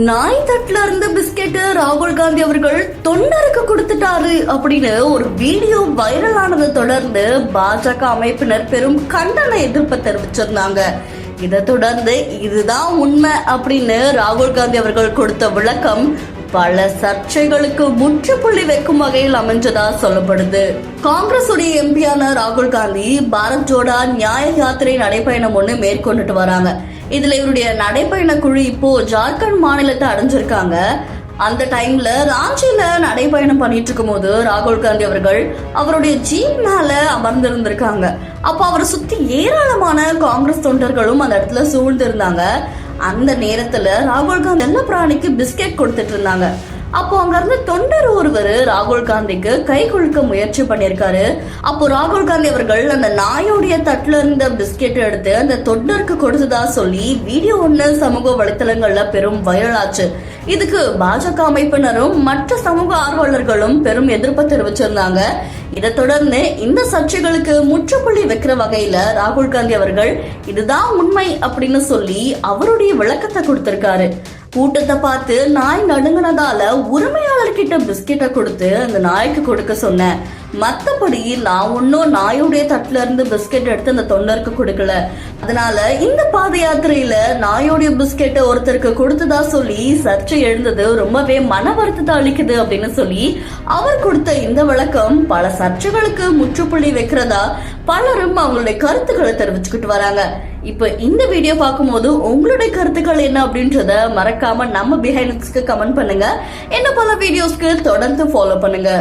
நாய் தட்டுல இருந்த பிஸ்கெட் ராகுல் காந்தி அவர்கள் தொண்டருக்கு கொடுத்துட்டாரு அப்படின்னு ஒரு வீடியோ வைரல் ஆனதை தொடர்ந்து பாஜக அமைப்பினர் பெரும் கண்டன எதிர்ப்பை தெரிவிச்சிருந்தாங்க. இதை தொடர்ந்து இதுதான் உண்மை அப்படின்னு ராகுல் காந்தி அவர்கள் கொடுத்த விளக்கம் பல சர்ச்சைகளுக்கு முற்றுப்புள்ளி வைக்கும் வகையில் அமைஞ்சதா சொல்லப்படுது. காங்கிரஸ் உடைய எம்பியான ராகுல் காந்தி பாரத் ஜோடா நியாய யாத்திரை நடைபயணம் ஒண்ணு மேற்கொண்டுட்டு வராங்க. இதுல இவருடைய நடைபயண குழு இப்போ ஜார்க்கண்ட் மாநிலத்தை அடைஞ்சிருக்காங்க. அந்த டைம்ல ராஞ்சியில நடைபயணம் பண்ணிட்டு இருக்கும் போது ராகுல் காந்தி அவர்கள் அவருடைய ஜீப் மேல அமர்ந்திருந்திருக்காங்க. அப்போ அவரை சுத்தி ஏராளமான காங்கிரஸ் தொண்டர்களும் அந்த இடத்துல சூழ்ந்து இருந்தாங்க. அந்த நேரத்துல ராகுல் காந்தி செல்ல பிராணிக்கு பிஸ்கெட் கொடுத்துட்டு இருந்தாங்க. அப்போ அங்க இருந்து தொண்டர் ஒருவர் ராகுல் காந்திக்கு கை குலுக்க முயற்சி பண்ணிருக்காரு. அப்போ ராகுல் காந்தி அவர்கள் அந்த நாயோடைய தட்டுல இருந்த பிஸ்கெட் எடுத்து அந்த தொண்டருக்கு கொடுத்ததா சொல்லி வீடியோ ஒண்ணு சமூக வலைத்தளங்கள்ல பெரும் வைரல் ஆச்சு. இதுக்கு பாஜக அமைப்பினரும் மற்ற சமூக ஆர்வலர்களும் பெரும் எதிர்ப்பு தெரிவிச்சிருந்தாங்க. இதை தொடர்ந்து இந்த சர்ச்சைகளுக்கு முற்றுப்புள்ளி வைக்கிற வகையில ராகுல் காந்தி அவர்கள் இதுதான் உண்மை அப்படின்னு சொல்லி அவருடைய விளக்கத்தை கொடுத்திருக்காரு. கூட்டத்தை பார்த்து நாய் நடுங்கினதால உரிமையாளர்கிட்ட பிஸ்கெட்டை கொடுத்து அந்த நாய்க்கு கொடுக்க சொன்னேன். மத்தபடி நான் ஒன்னும் நாயுடைய தட்டுல இருந்து பிஸ்கெட் எடுத்து அந்த தொண்டருக்கு கொடுக்கல. அதனால இந்த பாத யாத்திரையில நாயோடைய பிஸ்கெட்டை ஒருத்தருக்கு கொடுத்ததா சொல்லி சர்ச்சை எழுந்தது ரொம்பவே மன வருத்தத்தை அளிக்குது அப்படின்னு சொல்லி அவர் கொடுத்த இந்த விளக்கம் பல சர்ச்சைகளுக்கு முற்றுப்புள்ளி வைக்கிறதா பலரும் அவங்களுடைய கருத்துக்களை தெரிவிச்சுக்கிட்டு வராங்க. இப்ப இந்த வீடியோ பார்க்கும்போது உங்களுடைய கருத்துக்கள் என்ன அப்படின்றத மறக்காம நம்ம பிஹைண்ட்ஸ்க்கு கமெண்ட் பண்ணுங்க. என்ன பல வீடியோஸ்க்கு தொடர்ந்து ஃபாலோ பண்ணுங்க.